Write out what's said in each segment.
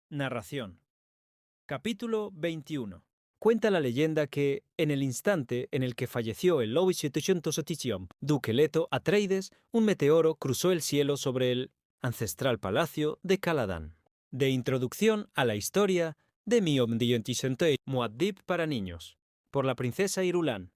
Narración. Capítulo 21. Cuenta la leyenda que, en el instante en el que falleció el Lois 700 duque Leto Atreides, un meteoro cruzó el cielo sobre el ancestral palacio de Caladan. De introducción a la historia de Miomdientisente Muad'Dib para niños, por la princesa Irulan.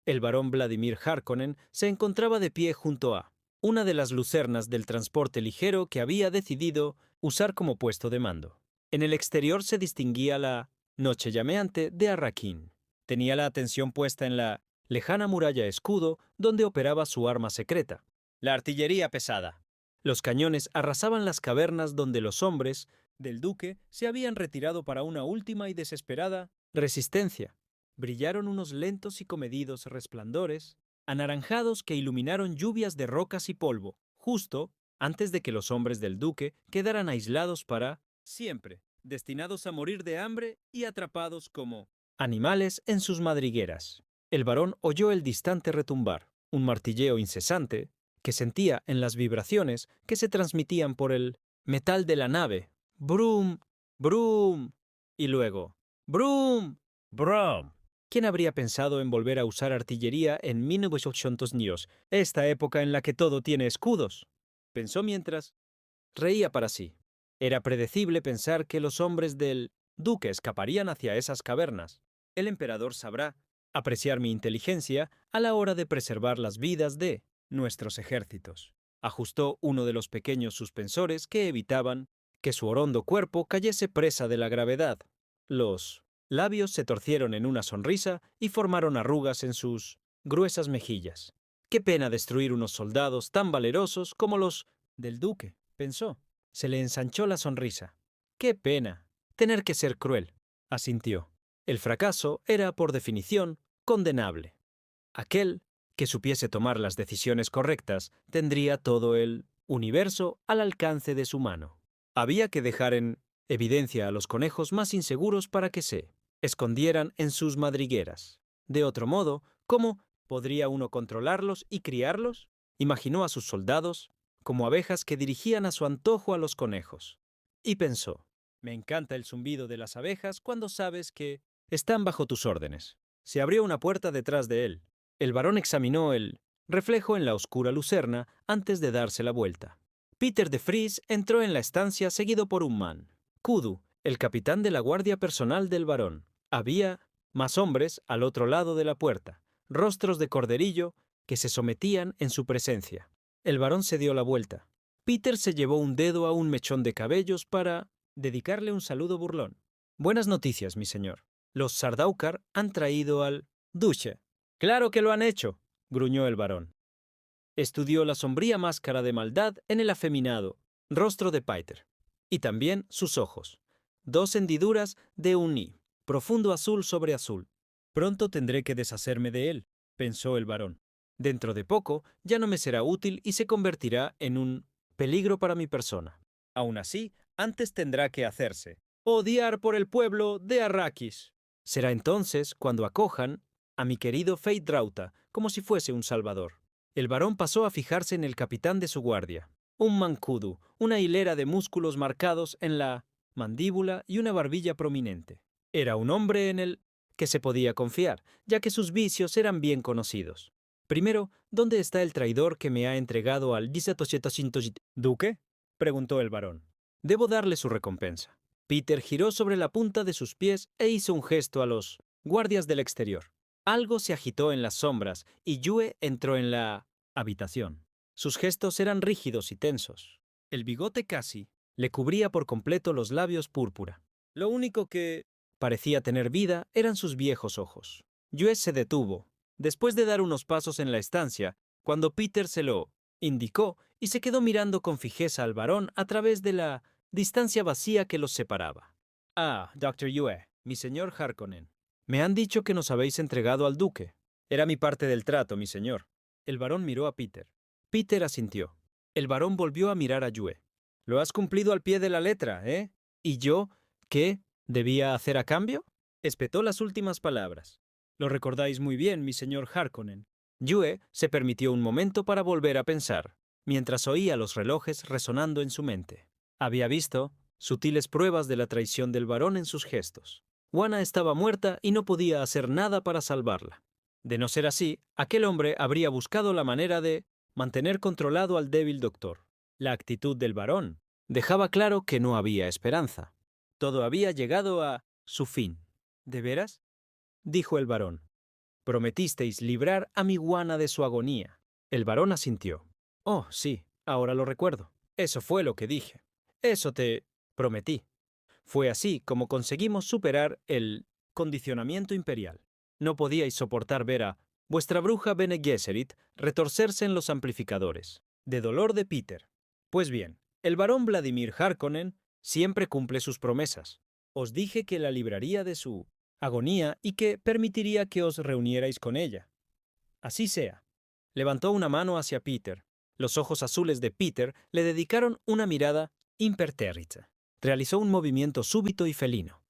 El barón Vladimir Harkonnen se encontraba de pie junto a una de las lucernas del transporte ligero que había decidido usar como puesto de mando. En el exterior se distinguía la noche llameante de Arrakeen. Tenía la atención puesta en la lejana muralla escudo donde operaba su arma secreta, la artillería pesada. Los cañones arrasaban las cavernas donde los hombres del duque se habían retirado para una última y desesperada resistencia. Brillaron unos lentos y comedidos resplandores, anaranjados que iluminaron lluvias de rocas y polvo, justo antes de que los hombres del duque quedaran aislados para siempre, destinados a morir de hambre y atrapados como animales en sus madrigueras. El barón oyó el distante retumbar, un martilleo incesante, que sentía en las vibraciones que se transmitían por el metal de la nave. Brum, brum, y luego, brum, brum. ¿Quién habría pensado en volver a usar artillería en 1900 esta época en la que todo tiene escudos? Pensó mientras reía para sí. Era predecible pensar que los hombres del duque escaparían hacia esas cavernas. El emperador sabrá apreciar mi inteligencia a la hora de preservar las vidas de nuestros ejércitos. Ajustó uno de los pequeños suspensores que evitaban que su orondo cuerpo cayese presa de la gravedad. Los labios se torcieron en una sonrisa y formaron arrugas en sus gruesas mejillas. Qué pena destruir unos soldados tan valerosos como los del duque, pensó. Se le ensanchó la sonrisa. ¡Qué pena! Tener que ser cruel, asintió. El fracaso era, por definición, condenable. Aquel que supiese tomar las decisiones correctas tendría todo el universo al alcance de su mano. Había que dejar en evidencia a los conejos más inseguros para que se escondieran en sus madrigueras. De otro modo, ¿cómo podría uno controlarlos y criarlos? Imaginó a sus soldados como abejas que dirigían a su antojo a los conejos. Y pensó, me encanta el zumbido de las abejas cuando sabes que están bajo tus órdenes. Se abrió una puerta detrás de él. El varón examinó el reflejo en la oscura lucerna antes de darse la vuelta. Peter de Vries entró en la estancia seguido por un man. Kudu, el capitán de la guardia personal del varón. Había más hombres al otro lado de la puerta, rostros de corderillo que se sometían en su presencia. El varón se dio la vuelta. Peter se llevó un dedo a un mechón de cabellos para dedicarle un saludo burlón. Buenas noticias, mi señor. Los Sardaukar han traído al duque. Claro que lo han hecho, gruñó el varón. Estudió la sombría máscara de maldad en el afeminado rostro de Peter. Y también sus ojos. Dos hendiduras de un i, profundo azul sobre azul. Pronto tendré que deshacerme de él, pensó el varón. Dentro de poco ya no me será útil y se convertirá en un peligro para mi persona. Aún así, antes tendrá que hacerse odiar por el pueblo de Arrakis. Será entonces cuando acojan a mi querido Feyd-Rautha como si fuese un salvador. El varón pasó a fijarse en el capitán de su guardia. Un mancudu, una hilera de músculos marcados en la mandíbula y una barbilla prominente. Era un hombre en el que se podía confiar, ya que sus vicios eran bien conocidos. Primero, ¿dónde está el traidor que me ha entregado al duque? Preguntó el varón. Debo darle su recompensa. Peter giró sobre la punta de sus pies e hizo un gesto a los guardias del exterior. Algo se agitó en las sombras y Yue entró en la habitación. Sus gestos eran rígidos y tensos. El bigote casi le cubría por completo los labios púrpura. Lo único que parecía tener vida eran sus viejos ojos. Yue se detuvo, después de dar unos pasos en la estancia, cuando Peter se lo indicó y se quedó mirando con fijeza al varón a través de la distancia vacía que los separaba. Ah, Dr. Yue, mi señor Harkonnen. Me han dicho que nos habéis entregado al duque. Era mi parte del trato, mi señor. El varón miró a Peter. Peter asintió. El varón volvió a mirar a Yue. Lo has cumplido al pie de la letra, ¿eh? ¿Y yo qué debía hacer a cambio? Espetó las últimas palabras. Lo recordáis muy bien, mi señor Harkonnen. Yue se permitió un momento para volver a pensar, mientras oía los relojes resonando en su mente. Había visto sutiles pruebas de la traición del varón en sus gestos. Juana estaba muerta y no podía hacer nada para salvarla. De no ser así, aquel hombre habría buscado la manera de mantener controlado al débil doctor. La actitud del varón dejaba claro que no había esperanza. Todo había llegado a su fin. ¿De veras?, dijo el varón. Prometisteis librar a mi Juana de su agonía. El varón asintió. Oh, sí, ahora lo recuerdo. Eso fue lo que dije. Eso te prometí. Fue así como conseguimos superar el condicionamiento imperial. No podíais soportar ver a vuestra bruja Bene Gesserit retorcerse en los amplificadores. De dolor de Peter. Pues bien, el barón Vladimir Harkonnen siempre cumple sus promesas. Os dije que la libraría de su agonía y que permitiría que os reunierais con ella. Así sea. Levantó una mano hacia Peter. Los ojos azules de Peter le dedicaron una mirada impertérrita. Realizó un movimiento súbito y felino.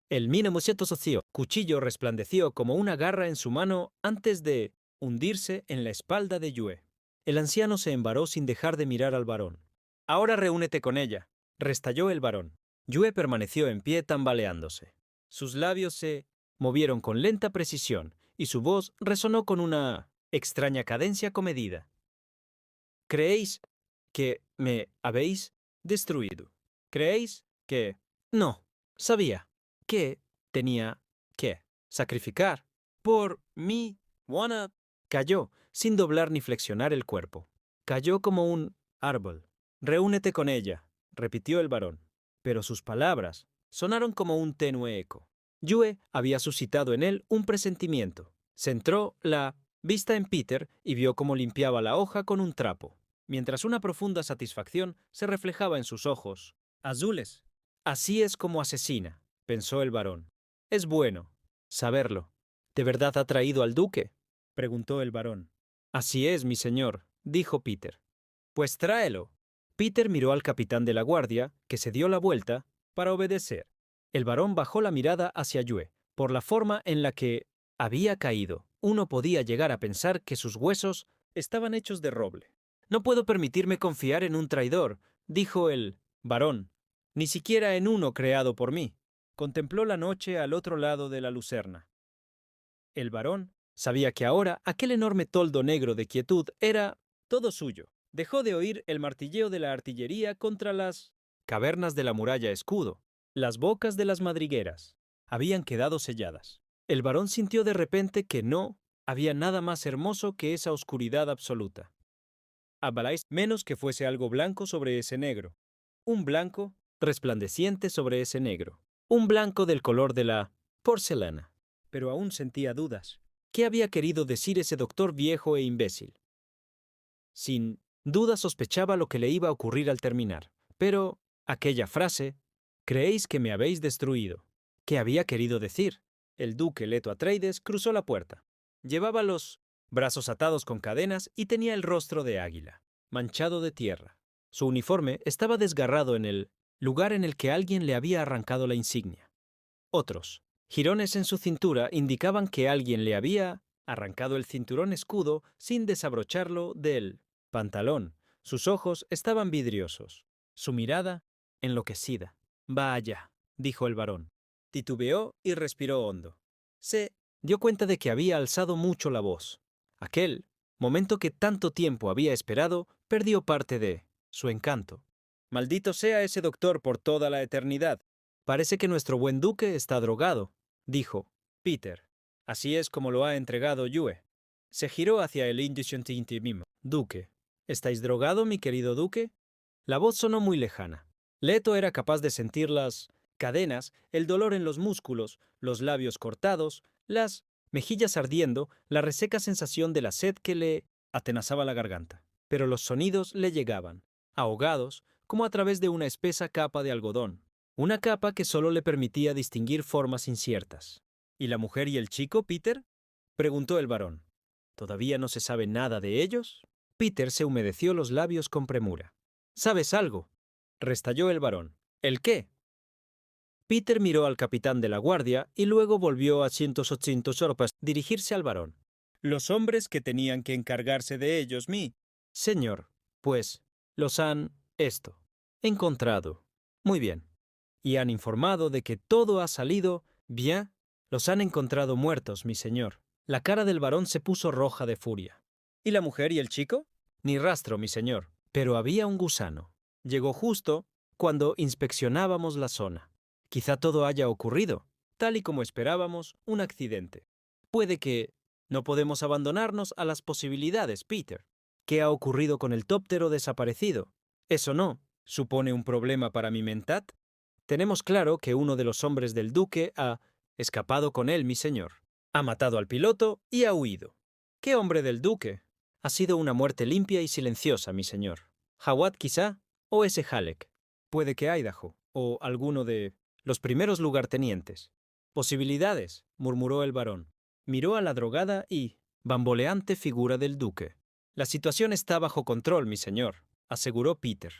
El minucioso socio, cuchillo resplandeció como una garra en su mano antes de hundirse en la espalda de Yue. El anciano se embaró sin dejar de mirar al varón. Ahora reúnete con ella, restalló el varón. Yue permaneció en pie tambaleándose. Sus labios se movieron con lenta precisión y su voz resonó con una extraña cadencia comedida. ¿Creéis que me habéis destruido? ¿Creéis que...? No, sabía que tenía que sacrificar por mí. Juana cayó sin doblar ni flexionar el cuerpo. Cayó como un árbol. Reúnete con ella, repitió el varón. Pero sus palabras sonaron como un tenue eco. Yue había suscitado en él un presentimiento. Centró la vista en Peter y vio cómo limpiaba la hoja con un trapo, mientras una profunda satisfacción se reflejaba en sus ojos azules. Así es como asesina, pensó el varón. Es bueno saberlo. ¿De verdad ha traído al duque?, preguntó el varón. Así es, mi señor, dijo Peter. Pues tráelo. Peter miró al capitán de la guardia, que se dio la vuelta para obedecer. El varón bajó la mirada hacia Yue. Por la forma en la que había caído, uno podía llegar a pensar que sus huesos estaban hechos de roble. No puedo permitirme confiar en un traidor, dijo el varón, ni siquiera en uno creado por mí. Contempló la noche al otro lado de la lucerna. El varón sabía que ahora aquel enorme toldo negro de quietud era todo suyo. Dejó de oír el martilleo de la artillería contra las cavernas de la muralla escudo. Las bocas de las madrigueras habían quedado selladas. El varón sintió de repente que no había nada más hermoso que esa oscuridad absoluta. Avaláis menos que fuese algo blanco sobre ese negro. Un blanco resplandeciente sobre ese negro. Un blanco del color de la porcelana. Pero aún sentía dudas. ¿Qué había querido decir ese doctor viejo e imbécil? Sin duda sospechaba lo que le iba a ocurrir al terminar. Pero aquella frase, «¿Creéis que me habéis destruido?», ¿qué había querido decir? El duque Leto Atreides cruzó la puerta. Llevaba los brazos atados con cadenas y tenía el rostro de águila, manchado de tierra. Su uniforme estaba desgarrado en el lugar en el que alguien le había arrancado la insignia. Otros jirones en su cintura indicaban que alguien le había arrancado el cinturón escudo sin desabrocharlo del pantalón. Sus ojos estaban vidriosos, su mirada enloquecida. «Vaya», dijo el varón. Titubeó y respiró hondo. Se dio cuenta de que había alzado mucho la voz. Aquel momento que tanto tiempo había esperado perdió parte de su encanto. «Maldito sea ese doctor por toda la eternidad. Parece que nuestro buen duque está drogado», dijo Peter. «Así es como lo ha entregado Yue». Se giró hacia el indistinto. «Duque, ¿estáis drogado, mi querido duque?». La voz sonó muy lejana. Leto era capaz de sentir las cadenas, el dolor en los músculos, los labios cortados, las mejillas ardiendo, la reseca sensación de la sed que le atenazaba la garganta. Pero los sonidos le llegaban, ahogados, como a través de una espesa capa de algodón. Una capa que solo le permitía distinguir formas inciertas. ¿Y la mujer y el chico, Peter?, preguntó el varón. ¿Todavía no se sabe nada de ellos? Peter se humedeció los labios con premura. ¿Sabes algo?, restalló el varón. ¿El qué? Peter miró al capitán de la guardia y luego volvió a 180 sorpas dirigirse al varón. Los hombres que tenían que encargarse de ellos, señor, pues, los han encontrado. Muy bien. y han informado de que todo ha salido bien. Los han encontrado muertos, mi señor. La cara del varón se puso roja de furia. ¿Y la mujer y el chico? Ni rastro, mi señor. Pero había un gusano. Llegó justo cuando inspeccionábamos la zona. Quizá todo haya ocurrido, tal y como esperábamos, un accidente. Puede que... No podemos abandonarnos a las posibilidades, Peter. ¿Qué ha ocurrido con el tóptero desaparecido? Eso no. ¿Supone un problema para mi mentad? Tenemos claro que uno de los hombres del duque ha escapado con él, mi señor. Ha matado al piloto y ha huido. ¿Qué hombre del duque? Ha sido una muerte limpia y silenciosa, mi señor. Hawat quizá, o ese Halleck. Puede que Idaho, o alguno de los primeros lugartenientes. Posibilidades, murmuró el varón. Miró a la drogada y bamboleante figura del duque. La situación está bajo control, mi señor, aseguró Peter.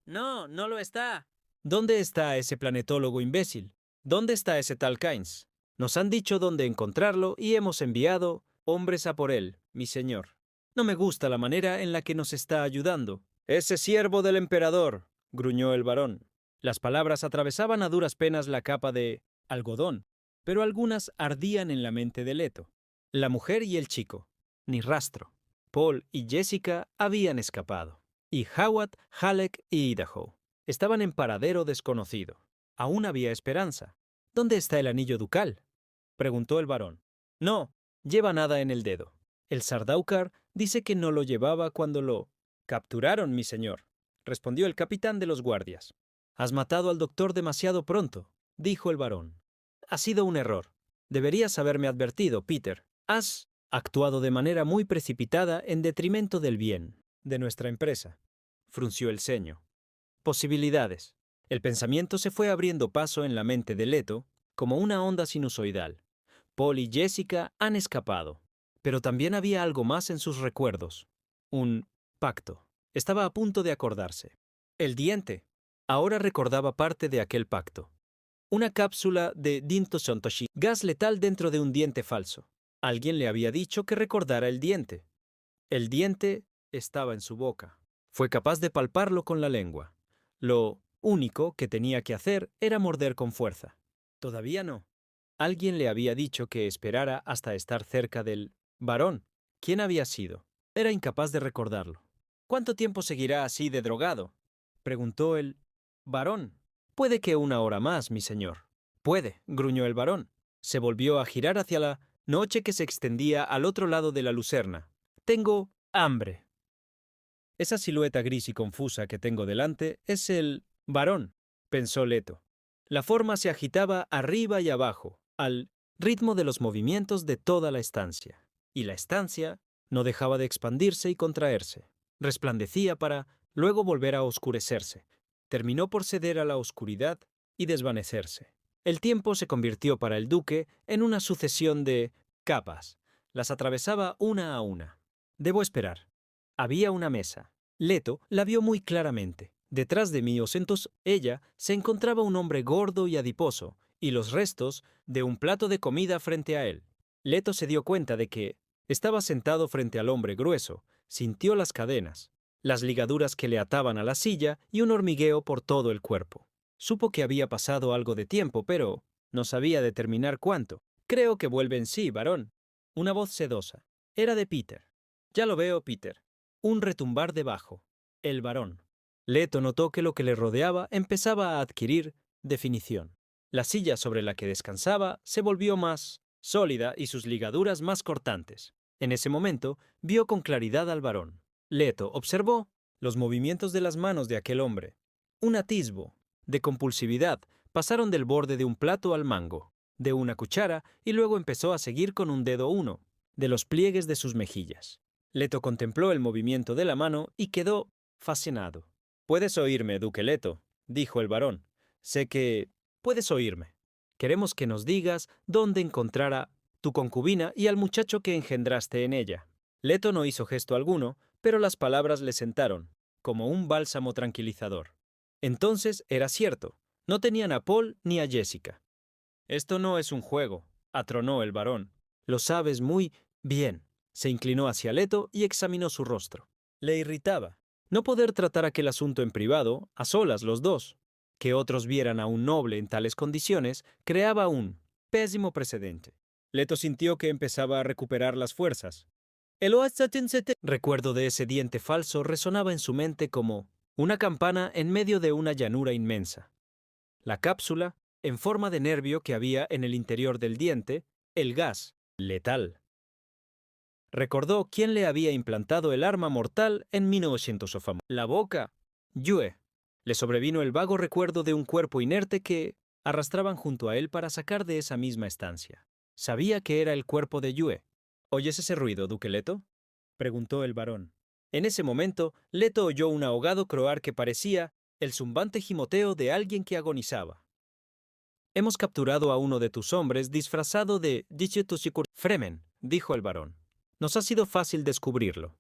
No, no lo está. ¿Dónde está ese planetólogo imbécil? ¿Dónde está ese tal Kynes? Nos han dicho dónde encontrarlo y hemos enviado hombres a por él, mi señor. No me gusta la manera en la que nos está ayudando. Ese siervo del emperador, gruñó el varón. Las palabras atravesaban a duras penas la capa de algodón, pero algunas ardían en la mente de Leto. La mujer y el chico. Ni rastro. Paul y Jessica habían escapado. Y Howard, Halleck y Idaho estaban en paradero desconocido. Aún había esperanza. ¿Dónde está el anillo ducal? Preguntó el varón. No, lleva nada en el dedo. El Sardaukar dice que no lo llevaba cuando lo capturaron, mi señor, respondió el capitán de los guardias. Has matado al doctor demasiado pronto, dijo el varón. Ha sido un error. Deberías haberme advertido, Peter. Has actuado de manera muy precipitada en detrimento del bien de nuestra empresa. Frunció el ceño. Posibilidades. El pensamiento se fue abriendo paso en la mente de Leto como una onda sinusoidal. Paul y Jessica han escapado. Pero también había algo más en sus recuerdos. Un pacto. Estaba a punto de acordarse. El diente. Ahora recordaba parte de aquel pacto. Una cápsula de Dintosontoshi, gas letal dentro de un diente falso. Alguien le había dicho que recordara el diente. El diente estaba en su boca. Fue capaz de palparlo con la lengua. Lo único que tenía que hacer era morder con fuerza. Todavía no. Alguien le había dicho que esperara hasta estar cerca del varón. ¿Quién había sido? Era incapaz de recordarlo. ¿Cuánto tiempo seguirá así de drogado? Preguntó el varón. Puede que 1 hora más, mi señor. Puede, gruñó el varón. Se volvió a girar hacia la noche que se extendía al otro lado de la lucerna. Tengo hambre. Esa silueta gris y confusa que tengo delante es el varón, pensó Leto. La forma se agitaba arriba y abajo, al ritmo de los movimientos de toda la estancia. Y la estancia no dejaba de expandirse y contraerse. Resplandecía para luego volver a oscurecerse. Terminó por ceder a la oscuridad y desvanecerse. El tiempo se convirtió para el duque en una sucesión de capas. Las atravesaba una a una. Debo esperar. Había una mesa. Leto la vio muy claramente. Detrás de mí, o sentos, ella, se encontraba un hombre gordo y adiposo, y los restos de un plato de comida frente a él. Leto se dio cuenta de que estaba sentado frente al hombre grueso, sintió las cadenas, las ligaduras que le ataban a la silla y un hormigueo por todo el cuerpo. Supo que había pasado algo de tiempo, pero no sabía determinar cuánto. Creo que vuelve en sí, varón. Una voz sedosa. Era de Peter. Ya lo veo, Peter. Un retumbar debajo. El varón. Leto notó que lo que le rodeaba empezaba a adquirir definición. La silla sobre la que descansaba se volvió más sólida y sus ligaduras más cortantes. En ese momento vio con claridad al varón. Leto observó los movimientos de las manos de aquel hombre. Un atisbo de compulsividad pasaron del borde de un plato al mango, de una cuchara, y luego empezó a seguir con un dedo uno de los pliegues de sus mejillas. Leto contempló el movimiento de la mano y quedó fascinado. «Puedes oírme, duque Leto», dijo el varón. «Sé que puedes oírme. Queremos que nos digas dónde encontrar a tu concubina y al muchacho que engendraste en ella». Leto no hizo gesto alguno, pero las palabras le sentaron, como un bálsamo tranquilizador. Entonces era cierto, no tenían a Paul ni a Jessica. «Esto no es un juego», atronó el varón. «Lo sabes muy bien». Se inclinó hacia Leto y examinó su rostro. Le irritaba no poder tratar aquel asunto en privado, a solas los dos. Que otros vieran a un noble en tales condiciones creaba un pésimo precedente. Leto sintió que empezaba a recuperar las fuerzas. El recuerdo de ese diente falso resonaba en su mente como una campana en medio de una llanura inmensa. La cápsula, en forma de nervio que había en el interior del diente, el gas, letal. Recordó quién le había implantado el arma mortal en 1900. La boca, Yue. Le sobrevino el vago recuerdo de un cuerpo inerte que arrastraban junto a él para sacar de esa misma estancia. Sabía que era el cuerpo de Yue. ¿Oyes ese ruido, duque Leto?, preguntó el varón. En ese momento, Leto oyó un ahogado croar que parecía el zumbante gimoteo de alguien que agonizaba. Hemos capturado a uno de tus hombres disfrazado de Fremen, dijo el varón. Nos ha sido fácil descubrirlo.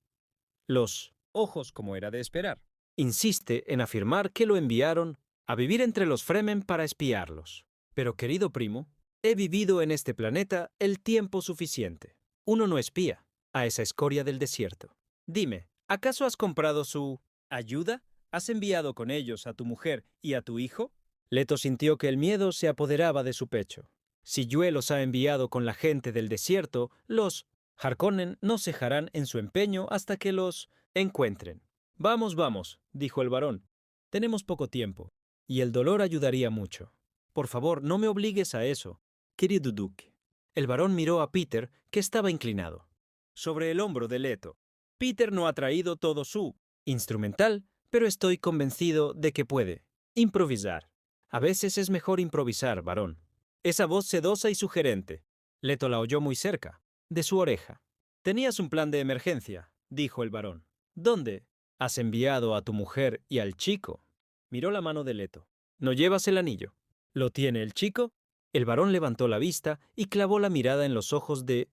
Los ojos, como era de esperar. Insiste en afirmar que lo enviaron a vivir entre los Fremen para espiarlos. Pero, querido primo, he vivido en este planeta el tiempo suficiente. Uno no espía a esa escoria del desierto. Dime, ¿acaso has comprado su ayuda? ¿Has enviado con ellos a tu mujer y a tu hijo? Leto sintió que el miedo se apoderaba de su pecho. Si Yue los ha enviado con la gente del desierto, los Harkonnen no cejarán en su empeño hasta que los encuentren. Vamos, vamos, dijo el varón. Tenemos poco tiempo, y el dolor ayudaría mucho. Por favor, no me obligues a eso, querido duque. El varón miró a Peter, que estaba inclinado sobre el hombro de Leto. Peter no ha traído todo su instrumental, pero estoy convencido de que puede improvisar. A veces es mejor improvisar, varón. Esa voz sedosa y sugerente. Leto la oyó muy cerca, de su oreja. Tenías un plan de emergencia, dijo el varón. ¿Dónde has enviado a tu mujer y al chico? Miró la mano de Leto. ¿No llevas el anillo? ¿Lo tiene el chico? El varón levantó la vista y clavó la mirada en los ojos de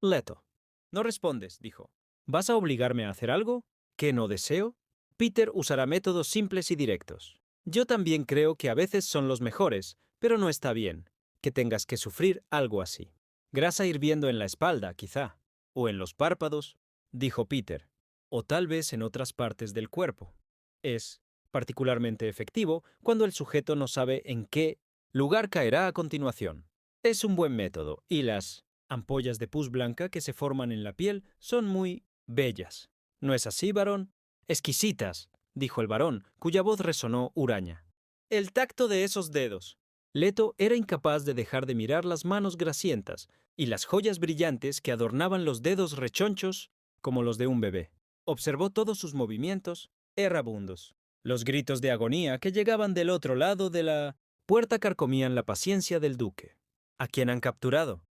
Leto. No respondes, dijo. ¿Vas a obligarme a hacer algo que no deseo? Peter usará métodos simples y directos. Yo también creo que a veces son los mejores, pero no está bien que tengas que sufrir algo así. Grasa hirviendo en la espalda, quizá, o en los párpados, dijo Peter, o tal vez en otras partes del cuerpo. Es particularmente efectivo cuando el sujeto no sabe en qué lugar caerá a continuación. Es un buen método, y las ampollas de pus blanca que se forman en la piel son muy bellas. ¿No es así, varón? Exquisitas, dijo el varón, cuya voz resonó huraña. El tacto de esos dedos. Leto era incapaz de dejar de mirar las manos grasientas y las joyas brillantes que adornaban los dedos rechonchos como los de un bebé. Observó todos sus movimientos errabundos. Los gritos de agonía que llegaban del otro lado de la puerta carcomían la paciencia del duque. ¿A quién han capturado?,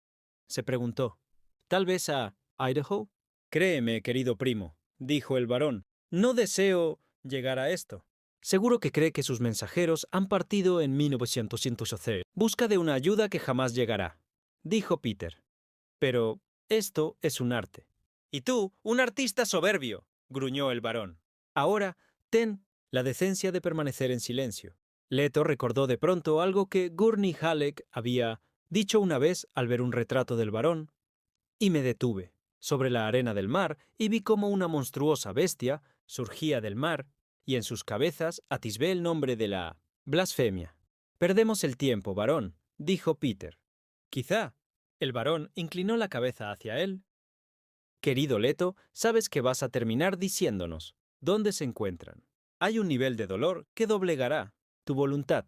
se preguntó. ¿Tal vez a Idaho? Créeme, querido primo, dijo el varón, no deseo llegar a esto. Seguro que cree que sus mensajeros han partido en 1911. Busca de una ayuda que jamás llegará, dijo Peter. Pero esto es un arte. Y tú, un artista soberbio, gruñó el varón. Ahora, ten la decencia de permanecer en silencio. Leto recordó de pronto algo que Gurney Halleck había dicho una vez al ver un retrato del varón, y me detuve sobre la arena del mar y vi cómo una monstruosa bestia surgía del mar, y en sus cabezas atisbé el nombre de la blasfemia. Perdemos el tiempo, varón, dijo Peter. Quizá. El varón inclinó la cabeza hacia él. Querido Leto, sabes que vas a terminar diciéndonos dónde se encuentran. Hay un nivel de dolor que doblegará tu voluntad.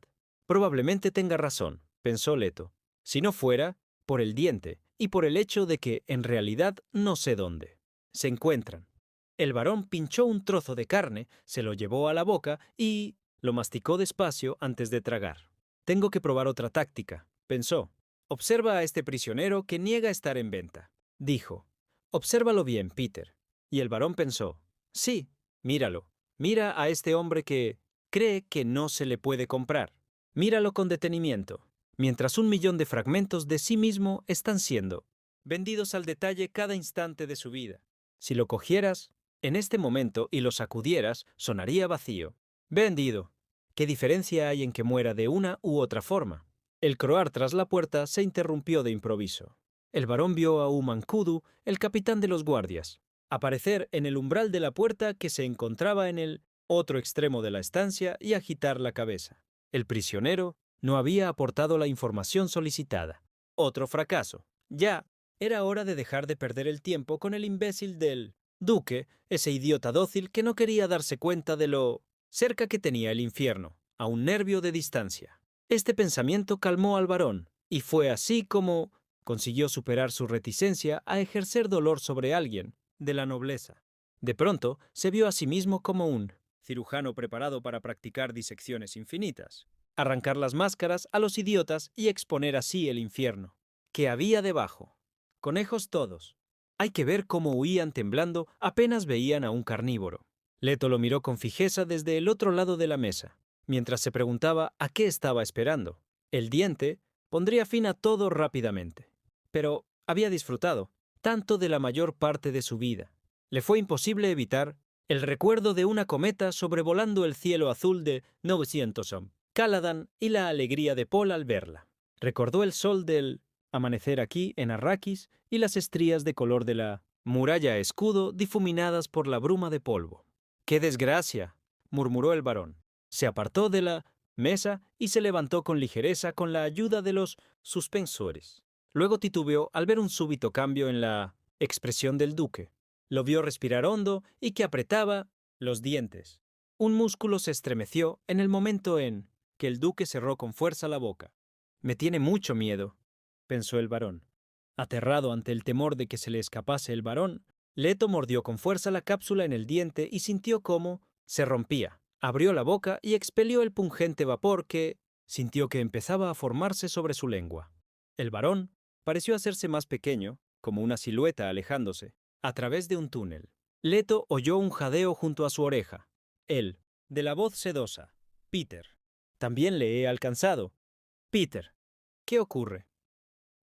Probablemente tenga razón, pensó Leto. Si no fuera por el diente y por el hecho de que en realidad no sé dónde se encuentran. El varón pinchó un trozo de carne, se lo llevó a la boca y lo masticó despacio antes de tragar. Tengo que probar otra táctica, pensó. Observa a este prisionero que niega estar en venta, dijo. Obsérvalo bien, Peter. Y el varón pensó. Sí, míralo. Mira a este hombre que cree que no se le puede comprar. Míralo con detenimiento, mientras 1.000.000 de fragmentos de sí mismo están siendo vendidos al detalle cada instante de su vida. Si lo cogieras en este momento y lo sacudieras, sonaría vacío. Vendido. ¿Qué diferencia hay en que muera de una u otra forma? El croar tras la puerta se interrumpió de improviso. El varón vio a Umankudu, el capitán de los guardias, aparecer en el umbral de la puerta que se encontraba en el otro extremo de la estancia y agitar la cabeza. El prisionero no había aportado la información solicitada. Otro fracaso. Ya era hora de dejar de perder el tiempo con el imbécil del duque, ese idiota dócil que no quería darse cuenta de lo cerca que tenía el infierno, a un nervio de distancia. Este pensamiento calmó al varón, y fue así como consiguió superar su reticencia a ejercer dolor sobre alguien de la nobleza. De pronto se vio a sí mismo como un cirujano preparado para practicar disecciones infinitas, arrancar las máscaras a los idiotas y exponer así el infierno. ¿Qué había debajo? Conejos todos. Hay que ver cómo huían temblando apenas veían a un carnívoro. Leto lo miró con fijeza desde el otro lado de la mesa, mientras se preguntaba a qué estaba esperando. El diente pondría fin a todo rápidamente. Pero había disfrutado tanto de la mayor parte de su vida. Le fue imposible evitar el recuerdo de una cometa sobrevolando el cielo azul de 900 Caladan y la alegría de Paul al verla. Recordó el sol del amanecer aquí en Arrakis y las estrías de color de la muralla escudo difuminadas por la bruma de polvo. ¡Qué desgracia!, murmuró el varón. Se apartó de la mesa y se levantó con ligereza con la ayuda de los suspensores. Luego titubeó al ver un súbito cambio en la expresión del duque. Lo vio respirar hondo y que apretaba los dientes. Un músculo se estremeció en el momento en que el duque cerró con fuerza la boca. «Me tiene mucho miedo», pensó el varón. Aterrado ante el temor de que se le escapase el varón, Leto mordió con fuerza la cápsula en el diente y sintió cómo se rompía. Abrió la boca y expelió el pungente vapor que sintió que empezaba a formarse sobre su lengua. El varón pareció hacerse más pequeño, como una silueta alejándose, a través de un túnel. Leto oyó un jadeo junto a su oreja. Él, de la voz sedosa. «Peter. También le he alcanzado. Peter. ¿Qué ocurre?»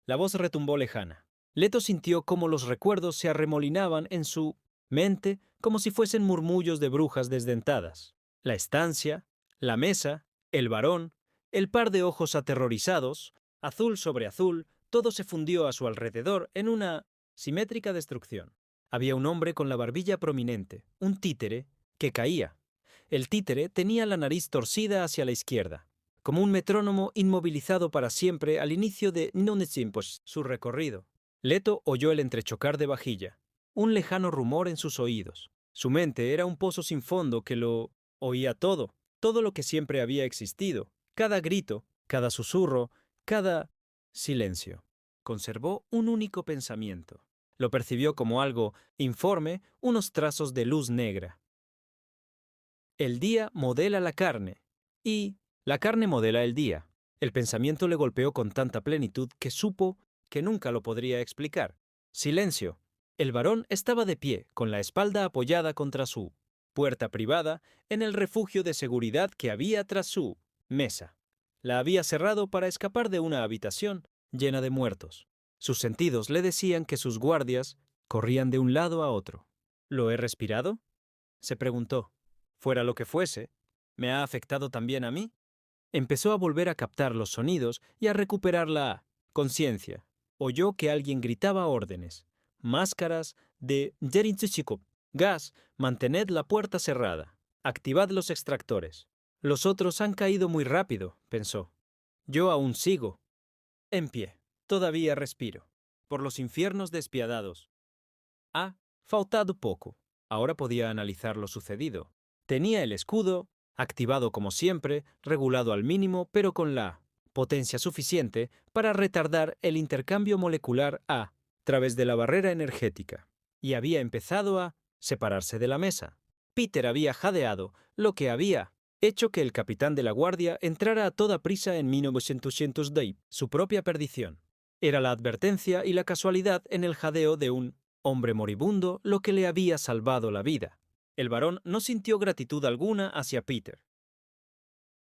La voz retumbó lejana. Leto sintió cómo los recuerdos se arremolinaban en su mente como si fuesen murmullos de brujas desdentadas. La estancia, la mesa, el varón, el par de ojos aterrorizados, azul sobre azul, todo se fundió a su alrededor en una simétrica destrucción. Había un hombre con la barbilla prominente, un títere, que caía. El títere tenía la nariz torcida hacia la izquierda, como un metrónomo inmovilizado para siempre al inicio de Nonesimpos, su recorrido. Leto oyó el entrechocar de vajilla, un lejano rumor en sus oídos. Su mente era un pozo sin fondo que lo oía todo, todo lo que siempre había existido, cada grito, cada susurro, cada silencio. Conservó un único pensamiento. Lo percibió como algo informe, unos trazos de luz negra. El día modela la carne, y la carne modela el día. El pensamiento le golpeó con tanta plenitud que supo que nunca lo podría explicar. Silencio. El varón estaba de pie, con la espalda apoyada contra su puerta privada, en el refugio de seguridad que había tras su mesa. La había cerrado para escapar de una habitación llena de muertos. Sus sentidos le decían que sus guardias corrían de un lado a otro. ¿Lo he respirado?, se preguntó. Fuera lo que fuese, ¿me ha afectado también a mí? Empezó a volver a captar los sonidos y a recuperar la conciencia. Oyó que alguien gritaba órdenes. Máscaras de Yerinchuchikov. Gas, mantened la puerta cerrada. Activad los extractores. Los otros han caído muy rápido, pensó. Yo aún sigo. En pie. Todavía respiro. Por los infiernos despiadados. Ha faltado poco. Ahora podía analizar lo sucedido. Tenía el escudo, activado como siempre, regulado al mínimo, pero con la potencia suficiente para retardar el intercambio molecular a través de la barrera energética. Y había empezado a separarse de la mesa. Peter había jadeado, lo que había hecho que el capitán de la guardia entrara a toda prisa en 1910, su propia perdición. Era la advertencia y la casualidad en el jadeo de un hombre moribundo lo que le había salvado la vida. El varón no sintió gratitud alguna hacia Peter.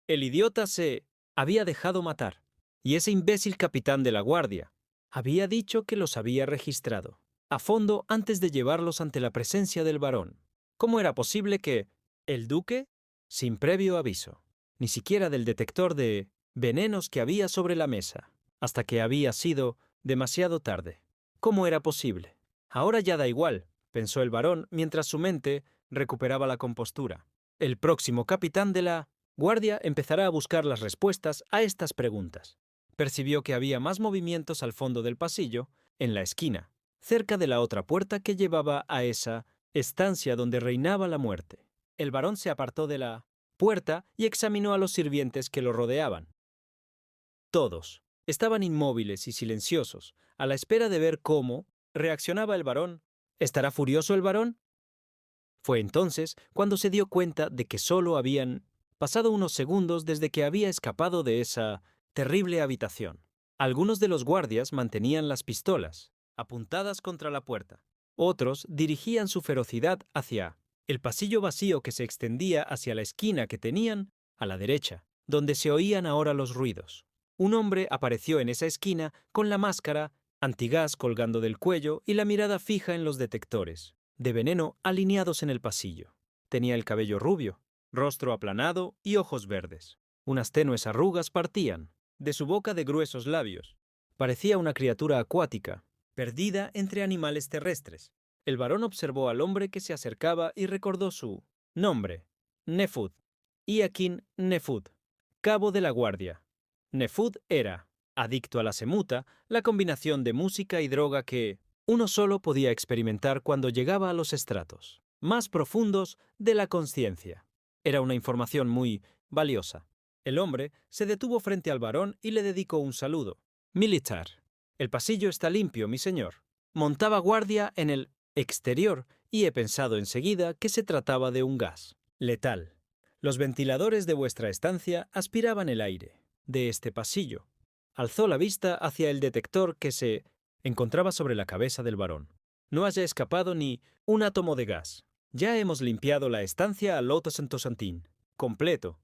El idiota se había dejado matar, y ese imbécil capitán de la guardia había dicho que los había registrado a fondo antes de llevarlos ante la presencia del varón. ¿Cómo era posible que el duque, sin previo aviso, ni siquiera del detector de venenos que había sobre la mesa, hasta que había sido demasiado tarde? ¿Cómo era posible? Ahora ya da igual, pensó el varón mientras su mente recuperaba la compostura. El próximo capitán de la guardia empezará a buscar las respuestas a estas preguntas. Percibió que había más movimientos al fondo del pasillo, en la esquina, cerca de la otra puerta que llevaba a esa estancia donde reinaba la muerte. El varón se apartó de la puerta y examinó a los sirvientes que lo rodeaban. Todos estaban inmóviles y silenciosos, a la espera de ver cómo reaccionaba el varón. ¿Estará furioso el varón? Fue entonces cuando se dio cuenta de que solo habían pasado unos segundos desde que había escapado de esa terrible habitación. Algunos de los guardias mantenían las pistolas apuntadas contra la puerta. Otros dirigían su ferocidad hacia el pasillo vacío que se extendía hacia la esquina que tenían a la derecha, donde se oían ahora los ruidos. Un hombre apareció en esa esquina con la máscara antigás colgando del cuello y la mirada fija en los detectores de veneno alineados en el pasillo. Tenía el cabello rubio, rostro aplanado y ojos verdes. Unas tenues arrugas partían de su boca de gruesos labios. Parecía una criatura acuática, perdida entre animales terrestres. El varón observó al hombre que se acercaba y recordó su nombre: Nefud, Iaquín Nefud, cabo de la guardia. Nefud era, adicto a la semuta, la combinación de música y droga que uno solo podía experimentar cuando llegaba a los estratos más profundos de la conciencia. Era una información muy valiosa. El hombre se detuvo frente al varón y le dedicó un saludo. Militar. El pasillo está limpio, mi señor. Montaba guardia en el exterior y he pensado enseguida que se trataba de un gas letal. Los ventiladores de vuestra estancia aspiraban el aire de este pasillo. Alzó la vista hacia el detector que se encontraba sobre la cabeza del varón. No haya escapado ni un átomo de gas. Ya hemos limpiado la estancia al Loto Santosantín. Completo.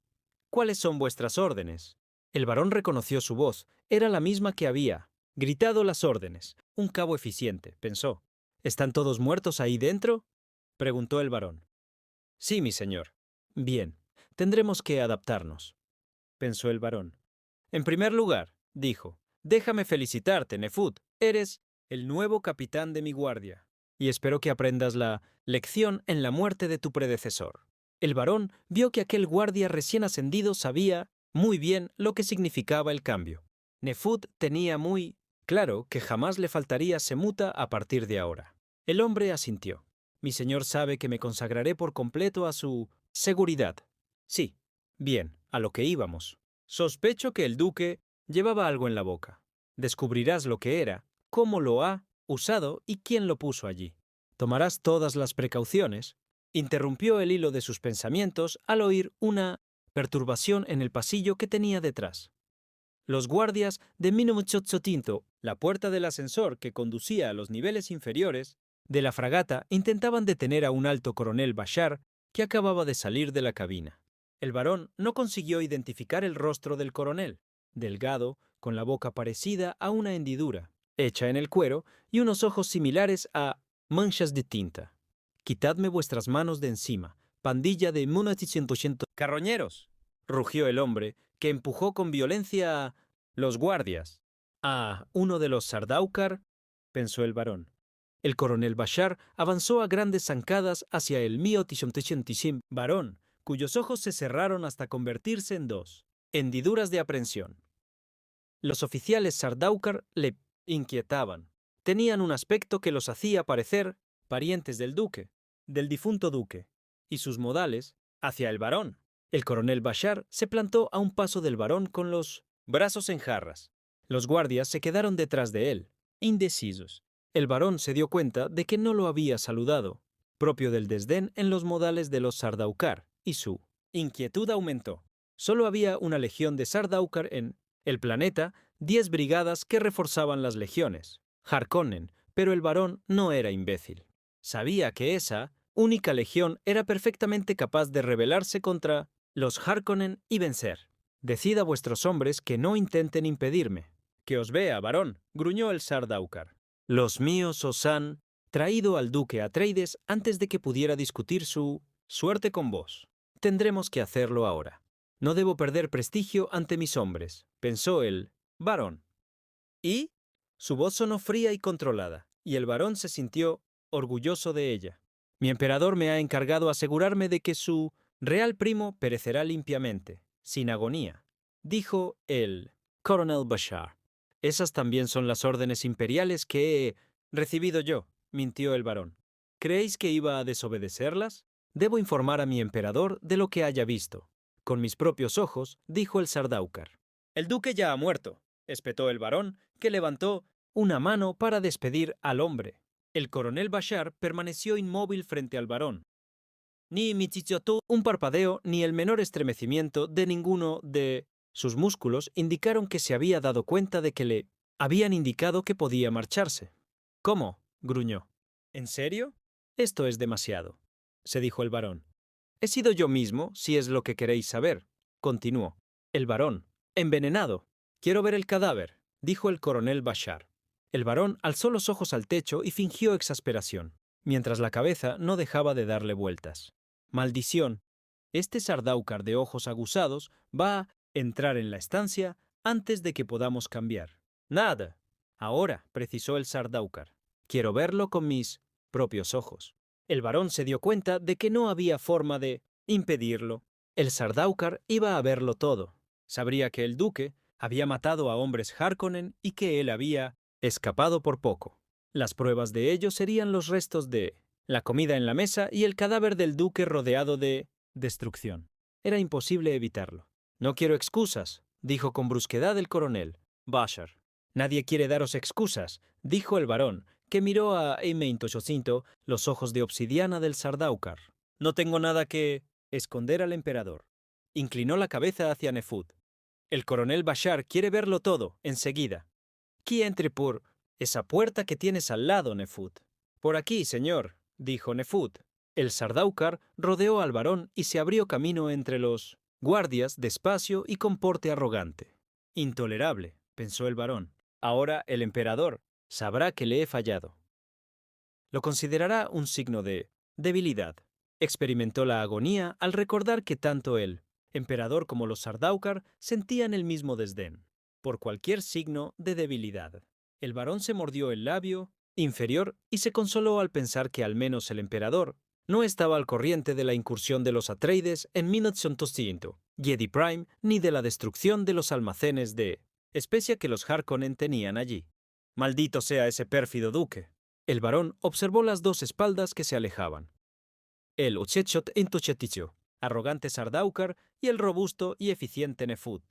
¿Cuáles son vuestras órdenes? El varón reconoció su voz. Era la misma que había gritado las órdenes. Un cabo eficiente, pensó. ¿Están todos muertos ahí dentro?, preguntó el varón. Sí, mi señor. Bien, tendremos que adaptarnos, pensó el varón. En primer lugar, dijo, déjame felicitarte, Nefud. Eres el nuevo capitán de mi guardia, y espero que aprendas la lección en la muerte de tu predecesor. El varón vio que aquel guardia recién ascendido sabía muy bien lo que significaba el cambio. Nefud tenía muy claro que jamás le faltaría semuta a partir de ahora. El hombre asintió. Mi señor sabe que me consagraré por completo a su seguridad. Sí. Bien, a lo que íbamos. Sospecho que el duque llevaba algo en la boca. Descubrirás lo que era, cómo lo ha usado y quién lo puso allí. Tomarás todas las precauciones. Interrumpió el hilo de sus pensamientos al oír una perturbación en el pasillo que tenía detrás. Los guardias de Minuchotzotinto, la puerta del ascensor que conducía a los niveles inferiores de la fragata, intentaban detener a un alto coronel Bashar que acababa de salir de la cabina. El varón no consiguió identificar el rostro del coronel, delgado, con la boca parecida a una hendidura, hecha en el cuero, y unos ojos similares a manchas de tinta. Quitadme vuestras manos de encima, pandilla de Munachicientochento. ¡Carroñeros!, rugió el hombre, que empujó con violencia a los guardias. «Ah, uno de los Sardaukar», pensó el varón. El coronel Bashar avanzó a grandes zancadas hacia el mío Tishomtishim varón, cuyos ojos se cerraron hasta convertirse en dos hendiduras de aprensión. Los oficiales Sardaukar le inquietaban. Tenían un aspecto que los hacía parecer parientes del difunto duque, y sus modales hacia el varón. El coronel Bashar se plantó a un paso del varón con los brazos en jarras. Los guardias se quedaron detrás de él, indecisos. El varón se dio cuenta de que no lo había saludado, propio del desdén en los modales de los Sardaukar, y su inquietud aumentó. Solo había una legión de Sardaukar en el planeta, 10 brigadas que reforzaban las legiones Harkonnen, pero el varón no era imbécil. Sabía que esa única legión era perfectamente capaz de rebelarse contra los Harkonnen y vencer. Decid a vuestros hombres que no intenten impedirme. Que os vea, varón, gruñó el Sardaukar. Los míos os han traído al duque Atreides antes de que pudiera discutir su suerte con vos. Tendremos que hacerlo ahora. No debo perder prestigio ante mis hombres, pensó el varón. ¿Y? Su voz sonó fría y controlada, y el varón se sintió orgulloso de ella. Mi emperador me ha encargado asegurarme de que su Real primo perecerá limpiamente, sin agonía, dijo el coronel Bashar. Esas también son las órdenes imperiales que he recibido yo, mintió el barón. ¿Creéis que iba a desobedecerlas? Debo informar a mi emperador de lo que haya visto. Con mis propios ojos, dijo el Sardaukar. El duque ya ha muerto, espetó el barón, que levantó una mano para despedir al hombre. El coronel Bashar permaneció inmóvil frente al barón. Ni Michichotu, un parpadeo, ni el menor estremecimiento de ninguno de sus músculos indicaron que se había dado cuenta de que le habían indicado que podía marcharse. ¿Cómo? Gruñó. ¿En serio? Esto es demasiado, se dijo el barón. He sido yo mismo, si es lo que queréis saber, continuó. El barón. Envenenado. Quiero ver el cadáver, dijo el coronel Bashar. El barón alzó los ojos al techo y fingió exasperación, mientras la cabeza no dejaba de darle vueltas. Maldición. Este Sardaukar de ojos aguzados va a entrar en la estancia antes de que podamos cambiar. Nada. Ahora, precisó el Sardaukar. Quiero verlo con mis propios ojos. El barón se dio cuenta de que no había forma de impedirlo. El Sardaukar iba a verlo todo. Sabría que el duque había matado a hombres Harkonnen y que él había escapado por poco. Las pruebas de ello serían los restos de la comida en la mesa y el cadáver del duque rodeado de destrucción. Era imposible evitarlo. No quiero excusas, dijo con brusquedad el coronel Bashar. Nadie quiere daros excusas, dijo el barón, que miró a Eimeintoshocito los ojos de obsidiana del Sardaukar. No tengo nada que esconder al emperador. Inclinó la cabeza hacia Nefud. El coronel Bashar quiere verlo todo, enseguida. Que entre por esa puerta que tienes al lado, Nefud. Por aquí, señor, dijo Nefud. El Sardaukar rodeó al barón y se abrió camino entre los guardias, despacio y con porte arrogante. Intolerable, pensó el barón. Ahora el emperador sabrá que le he fallado. Lo considerará un signo de debilidad. Experimentó la agonía al recordar que tanto el emperador como los Sardaukar sentían el mismo desdén por cualquier signo de debilidad. El barón se mordió el labio inferior y se consoló al pensar que al menos el emperador no estaba al corriente de la incursión de los Atreides en Minatsontostiento, Jedi Prime, ni de la destrucción de los almacenes de especia que los Harkonnen tenían allí. Maldito sea ese pérfido duque. El barón observó las dos espaldas que se alejaban. El Ochechot Entocheticho, arrogante Sardaukar, y el robusto y eficiente Nefud.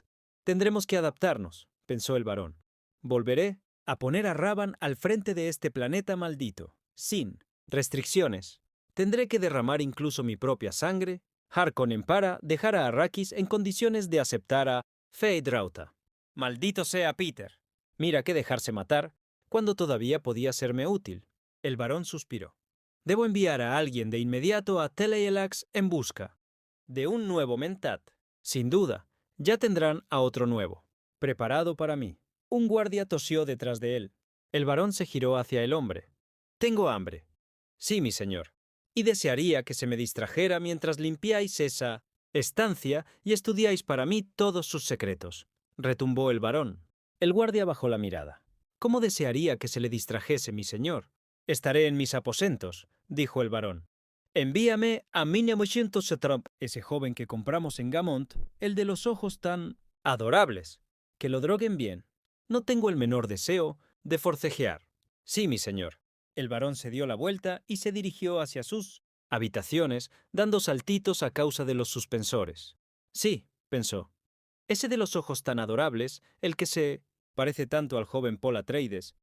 Tendremos que adaptarnos, pensó el barón. Volveré a poner a Raban al frente de este planeta maldito, sin restricciones. Tendré que derramar incluso mi propia sangre. Harkonnen para dejar a Arrakis en condiciones de aceptar a Feyd-Rautha. Maldito sea Peter. Mira que dejarse matar cuando todavía podía serme útil. El barón suspiró. Debo enviar a alguien de inmediato a Tele-Elax en busca de un nuevo Mentat. Sin duda, ya tendrán a otro nuevo, preparado para mí. Un guardia tosió detrás de él. El barón se giró hacia el hombre. Tengo hambre. Sí, mi señor. Y desearía que se me distrajera mientras limpiáis esa estancia y estudiáis para mí todos sus secretos. Retumbó el barón. El guardia bajó la mirada. ¿Cómo desearía que se le distrajese, mi señor? Estaré en mis aposentos, dijo el barón. Envíame a Minamoshento Setrop, ese joven que compramos en Gamont, el de los ojos tan adorables. Que lo droguen bien. No tengo el menor deseo de forcejear. Sí, mi señor. El barón se dio la vuelta y se dirigió hacia sus habitaciones, dando saltitos a causa de los suspensores. Sí, pensó. Ese de los ojos tan adorables, el que se parece tanto al joven Paul Atreides,